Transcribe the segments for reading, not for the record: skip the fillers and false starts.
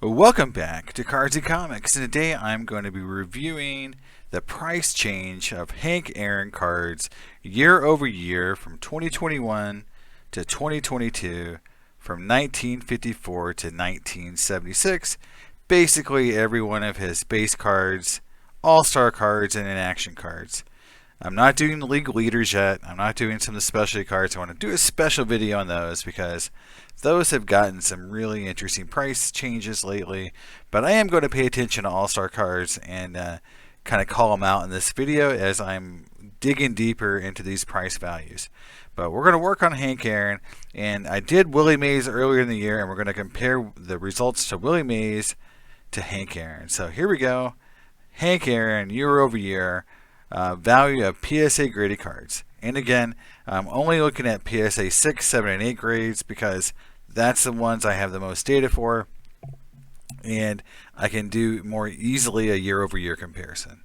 Welcome back to Cards and Comics, and today I'm going to be reviewing the price change of Hank Aaron cards year over year from 2021 to 2022, from 1954 to 1976. Basically every one of his base cards, all-star cards, and in-action cards. I'm not doing the league leaders yet. I'm not doing some of the specialty cards. I want to do a special video on those because those have gotten some really interesting price changes lately. But I am going to pay attention to all-star cards and kind of call them out in this video as I'm digging deeper into these price values. But we're going to work on Hank Aaron, and I did Willie Mays earlier in the year, and we're going to compare the results to Willie Mays to Hank Aaron. So here we go. Hank Aaron year over year. Value of PSA graded cards. And again, I'm only looking at PSA 6, 7, and 8 grades because that's the ones I have the most data for, and I can do more easily a year over year comparison.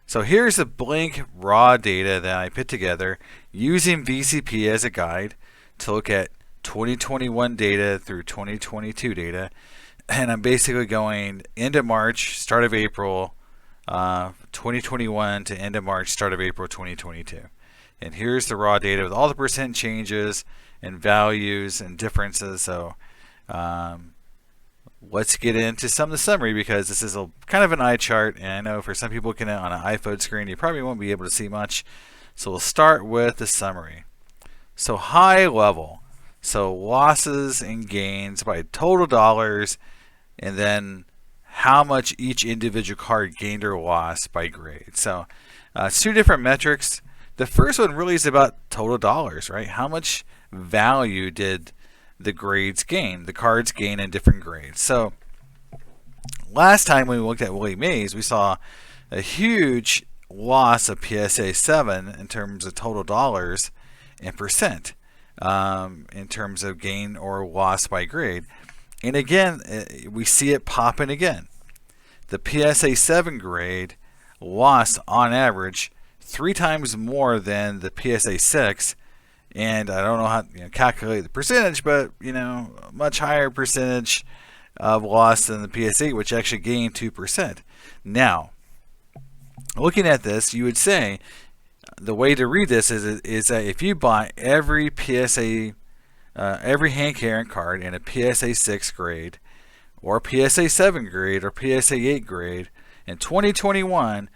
So here's the blank raw data that I put together using VCP as a guide to look at 2021 data through 2022 data. And I'm basically going end of March, start of April, 2021 to end of March, start of April 2022. And here's the raw data with all the percent changes and values and differences. So let's get into some of the summary because this is a kind of an eye chart, and I know for some people looking at it on an iPhone screen you probably won't be able to see much. So we'll start with the summary. So high level, so losses and gains by total dollars, and then how much each individual card gained or lost by grade. So it's two different metrics. The first one really is about total dollars, right? How much value did the grades gain, the cards gain in different grades. So last time when we looked at Willie Mays, we saw a huge loss of PSA 7 in terms of total dollars and percent in terms of gain or loss by grade. And again, we see it popping again. The PSA 7 grade lost on average 3 times more than the PSA 6, and I don't know how to calculate the percentage, but much higher percentage of loss than the PSA 8, which actually gained 2%. Now, looking at this, you would say the way to read this is that if you buy every PSA every Hank Aaron card in a PSA 6 grade or PSA 7 grade or PSA 8 grade in 2021,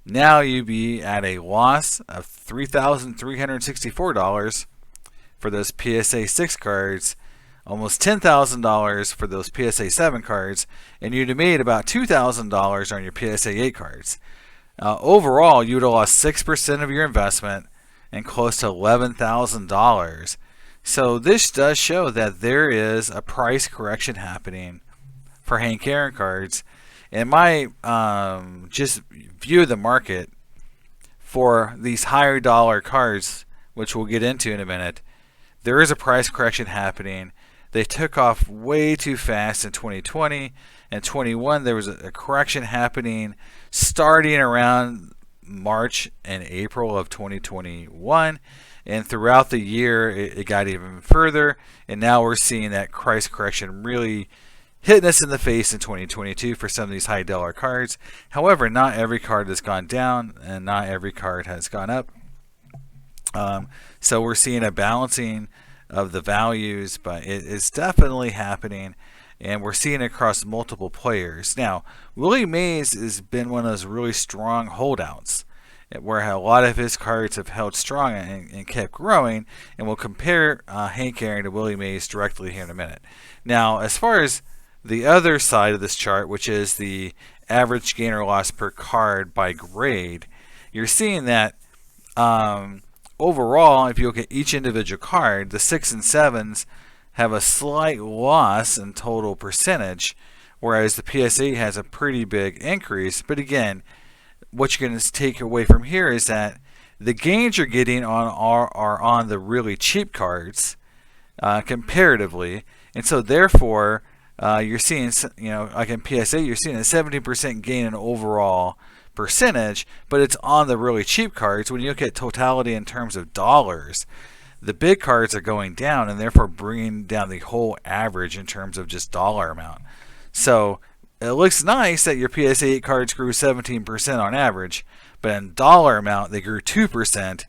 now you'd be at a loss of $3,364 for those PSA 6 cards, almost $10,000 for those PSA 7 cards, and you'd have made about $2,000 on your PSA 8 cards. Overall, you would have lost 6% of your investment and close to $11,000. So this does show that there is a price correction happening for Hank Aaron cards. And my just view of the market for these higher dollar cards, which we'll get into in a minute, there is a price correction happening. They took off way too fast in 2020 and 21. There was a correction happening starting around March and April of 2021. And throughout the year, it got even further. And now we're seeing that price correction really hitting us in the face in 2022 for some of these high dollar cards. However, not every card has gone down and not every card has gone up. So we're seeing a balancing of the values, but it is definitely happening. And we're seeing it across multiple players. Now, Willie Mays has been one of those really strong holdouts, where a lot of his cards have held strong and kept growing, and we'll compare Hank Aaron to Willie Mays directly here in a minute. Now, as far as the other side of this chart, which is the average gain or loss per card by grade, you're seeing that overall, if you look at each individual card, the 6 and 7s have a slight loss in total percentage, whereas the PSA has a pretty big increase. But again, what you're going to take away from here is that the gains you're getting are on the really cheap cards comparatively, and so therefore you're seeing, like in PSA, you're seeing a 70% gain in overall percentage, but it's on the really cheap cards. When you look at totality in terms of dollars, the big cards are going down and therefore bringing down the whole average in terms of just dollar amount. So it looks nice that your PSA 8 cards grew 17% on average, but in dollar amount they grew 2%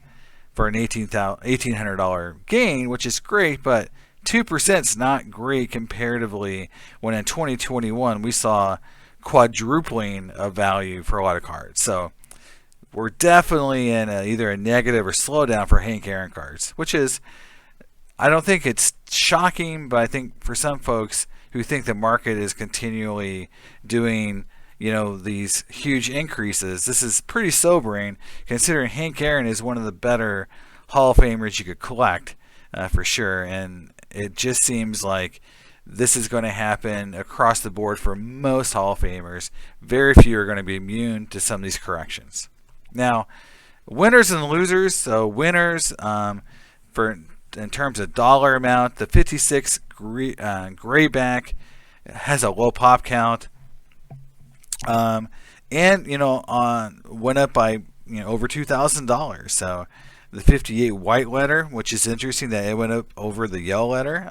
for an $1,800 gain, which is great, but 2% is not great comparatively when in 2021 we saw quadrupling of value for a lot of cards. So we're definitely in either a negative or slowdown for Hank Aaron cards, which is, I don't think it's shocking, but I think for some folks who think the market is continually doing, these huge increases, this is pretty sobering, considering Hank Aaron is one of the better Hall of Famers you could collect, for sure. And it just seems like this is going to happen across the board for most Hall of Famers. Very few are going to be immune to some of these corrections. Now, winners and losers. So winners, in terms of dollar amount, the 56 grayback has a low pop count, and went up by over $2,000. So the 58 white letter, which is interesting that it went up over the yellow letter,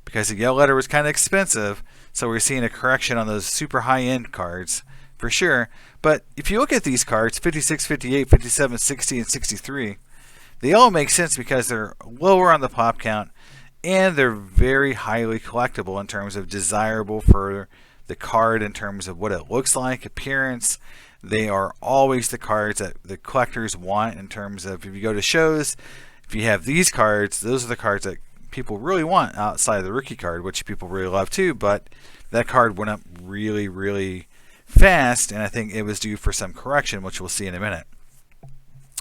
because the yellow letter was kind of expensive. So we're seeing a correction on those super high end cards for sure. But if you look at these cards, 56, 58, 57, 60, and 63. They all make sense because they're lower on the pop count and they're very highly collectible in terms of desirable for the card, in terms of what it looks like, appearance. They are always the cards that the collectors want in terms of, if you go to shows, if you have these cards, those are the cards that people really want outside of the rookie card, which people really love too, but that card went up really, really fast, and I think it was due for some correction, which we'll see in a minute.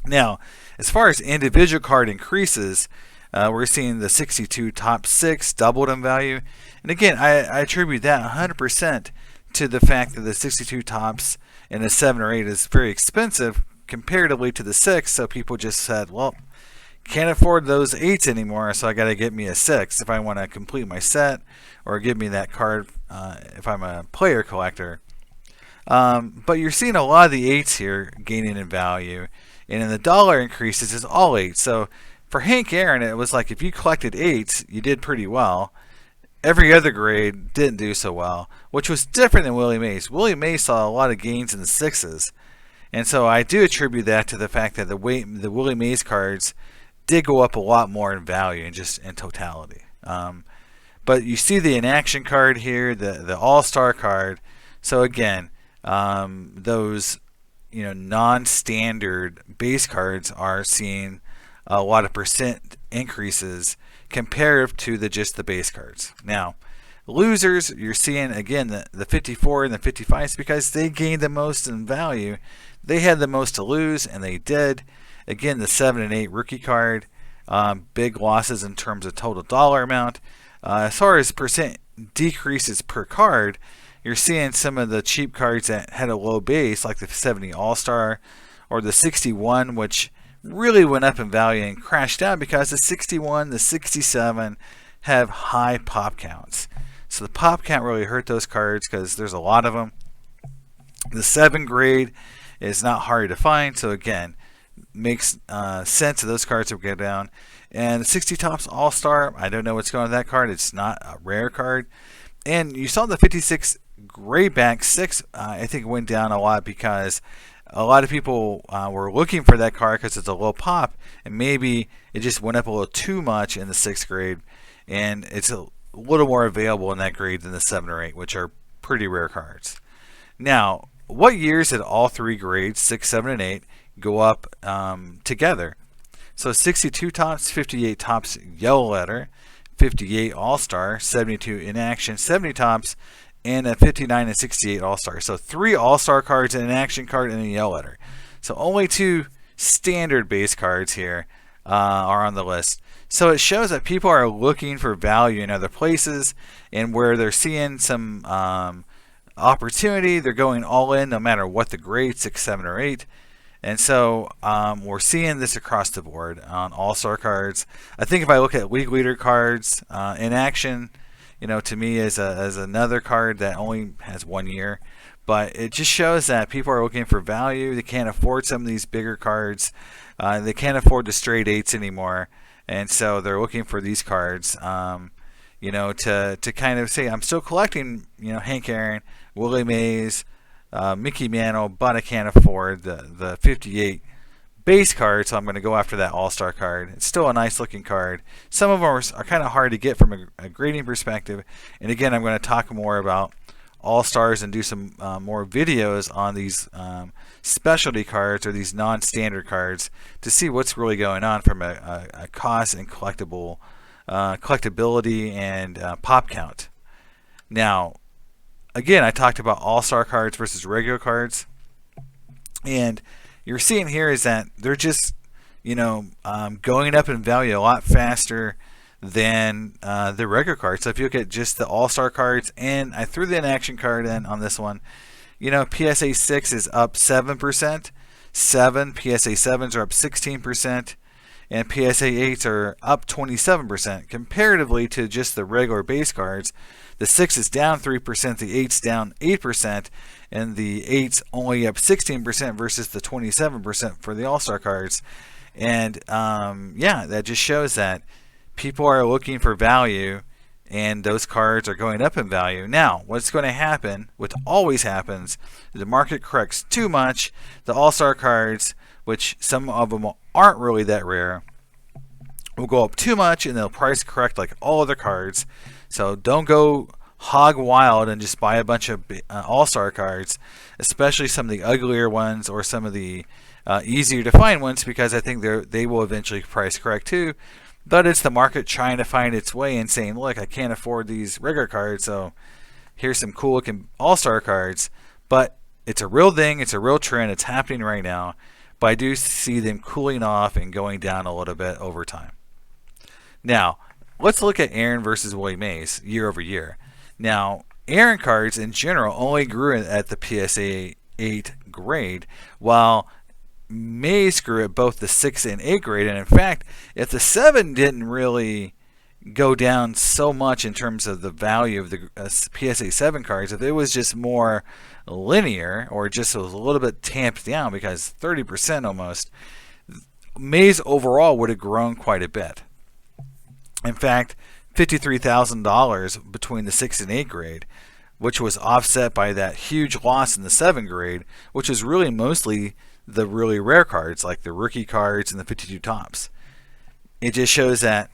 Now, as far as individual card increases, we're seeing the 62 top 6 doubled in value. And again, I attribute that 100% to the fact that the 62 tops and the 7 or 8 is very expensive comparatively to the 6. So people just said, well, can't afford those 8s anymore, so I got to get me a 6 if I want to complete my set, or give me that card if I'm a player collector. But you're seeing a lot of the 8s here gaining in value. And in the dollar increases is all 8. So for Hank Aaron, it was like if you collected 8s, you did pretty well. Every other grade didn't do so well, which was different than Willie Mays. Willie Mays saw a lot of gains in the 6s. And so I do attribute that to the fact that the Willie Mays cards did go up a lot more in value and just in totality. But you see the inaction card here, the All-Star card. So again, those non-standard base cards are seeing a lot of percent increases compared to just the base cards. Now, losers, you're seeing again the 54 and the 55s because they gained the most in value. They had the most to lose, and they did. Again, the 7 and 8 rookie card, big losses in terms of total dollar amount. As far as percent decreases per card, you're seeing some of the cheap cards that had a low base, like the 70 All-Star or the 61, which really went up in value and crashed down because the 61, the 67 have high pop counts. So the pop count really hurt those cards because there's a lot of them. The 7 grade is not hard to find, so again, makes sense that those cards will go down. And the 60 Topps All-Star, I don't know what's going on with that card. It's not a rare card. And you saw the 56 Grayback 6, I think, went down a lot because a lot of people were looking for that card because it's a low pop, and maybe it just went up a little too much in the 6th grade, and it's a little more available in that grade than the 7 or 8, which are pretty rare cards. Now, what years did all 3 grades, 6, 7, and 8, go up together? So 62 Topps, 58 Topps Yellow Letter, 58 All-Star, 72 Inaction, 70 Topps, and a 59 and 68 All-Star. So 3 All-Star cards, an Inaction card, and a Yellow Letter. So only 2 standard base cards here are on the list. So it shows that people are looking for value in other places, and where they're seeing some opportunity, they're going all in no matter what the grade, 6, 7, or 8. And so we're seeing this across the board on All-Star cards. I think if I look at League Leader cards, Inaction, to me is another card that only has 1 year. But it just shows that people are looking for value. They can't afford some of these bigger cards. They can't afford the straight 8s anymore. And so they're looking for these cards. to kind of say I'm still collecting, Hank Aaron, Willie Mays, Mickey Mantle, but I can't afford the 58 base card, so I'm going to go after that All-Star card. It's still a nice looking card. Some of them are kind of hard to get from a grading perspective. And again, I'm going to talk more about All-Stars and do some more videos on these specialty cards or these non-standard cards to see what's really going on from a cost and collectibility and pop count. Now, again, I talked about All-Star cards versus regular cards, and you're seeing here is that they're just going up in value a lot faster than the regular cards. So if you look at just the All-Star cards, and I threw the inaction card in on this one, PSA 6 is up 7%, PSA 7s are up 16%, and PSA 8s are up 27% comparatively to just the regular base cards. The 6 is down 3%, the 8's down 8%, and the 8's only up 16% versus the 27% for the All-Star cards. And yeah, that just shows that people are looking for value, and those cards are going up in value. Now, what's going to happen, what always happens, the market corrects too much. The All-Star cards, which some of them aren't really that rare, will go up too much, and they'll price correct like all other cards. So don't go hog wild and just buy a bunch of All-Star cards, especially some of the uglier ones or some of the easier to find ones, because I think they will eventually price correct too. But it's the market trying to find its way and saying, look, I can't afford these regular cards, so here's some cool looking All-Star cards. But it's a real thing, it's a real trend, it's happening right now. But I do see them cooling off and going down a little bit over time. Now, let's look at Aaron versus Willie Mays year over year. Now, Aaron cards in general only grew at the PSA 8 grade, while Mays grew at both the 6 and 8 grade. And in fact, if the 7 didn't really go down so much in terms of the value of the PSA 7 cards, if it was just more linear or just was a little bit tamped down, because 30% almost, Mays overall would have grown quite a bit. In fact, $53,000 between the 6 and 8 grade, which was offset by that huge loss in the 7 grade, which is really mostly the really rare cards like the rookie cards and the 52 tops. It just shows that,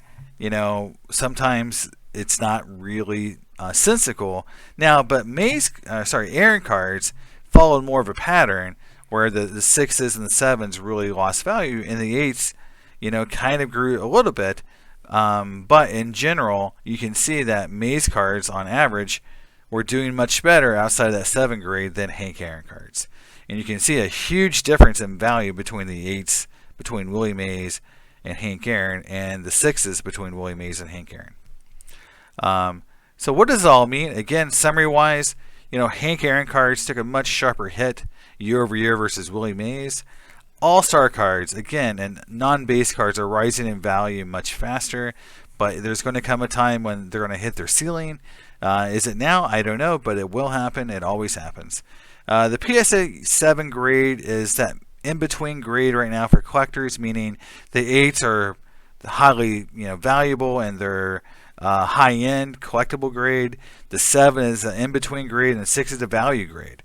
sometimes it's not really sensical. Now, but Aaron cards followed more of a pattern where the 6s and the 7s really lost value, and the 8s, kind of grew a little bit. But in general, you can see that Mays cards on average were doing much better outside of that 7 grade than Hank Aaron cards. And you can see a huge difference in value between the 8s, between Willie Mays and Hank Aaron, and the 6s between Willie Mays and Hank Aaron. So what does it all mean? Again, summary-wise, Hank Aaron cards took a much sharper hit year over year versus Willie Mays. All-Star cards, again, and non-base cards are rising in value much faster, but there's going to come a time when they're going to hit their ceiling. Is it now? I don't know, but it will happen. It always happens. The PSA 7 grade is that in-between grade right now for collectors, meaning the 8s are highly valuable and they're high-end collectible grade. The 7 is an in-between grade, and the 6 is the value grade.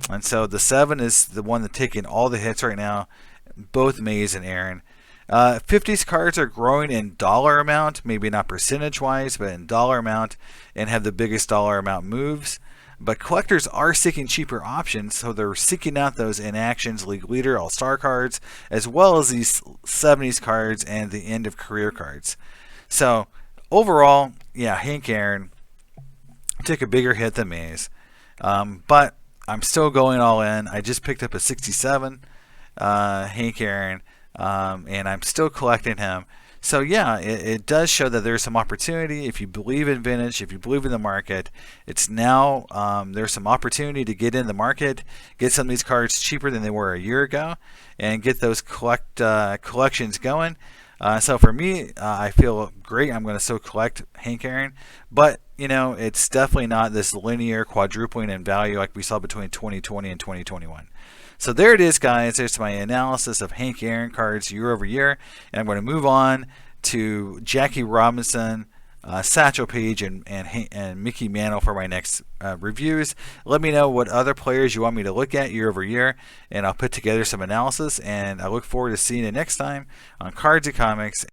And so the 7 is the one that's taking all the hits right now, both Mays and Aaron. 50s cards are growing in dollar amount, maybe not percentage-wise, but in dollar amount, and have the biggest dollar amount moves. But collectors are seeking cheaper options, so they're seeking out those inactions, league leader, all-star cards, as well as these 70s cards and the end of career cards. So overall, yeah, Hank Aaron took a bigger hit than Mays, but I'm still going all in. I just picked up a 67 Hank Aaron, and I'm still collecting him. So yeah, it does show that there's some opportunity. If you believe in vintage, if you believe in the market, it's now there's some opportunity to get in the market, get some of these cards cheaper than they were a year ago, and get those collections going. So for me, I feel great. I'm going to still collect Hank Aaron, but it's definitely not this linear quadrupling in value like we saw between 2020 and 2021. So there it is, guys. There's my analysis of Hank Aaron cards year over year. And I'm going to move on to Jackie Robinson Satchel Paige and Mickey Mantle for my next reviews. Let me know what other players you want me to look at year over year, and I'll put together some analysis. And I look forward to seeing you next time on Cards and Comics.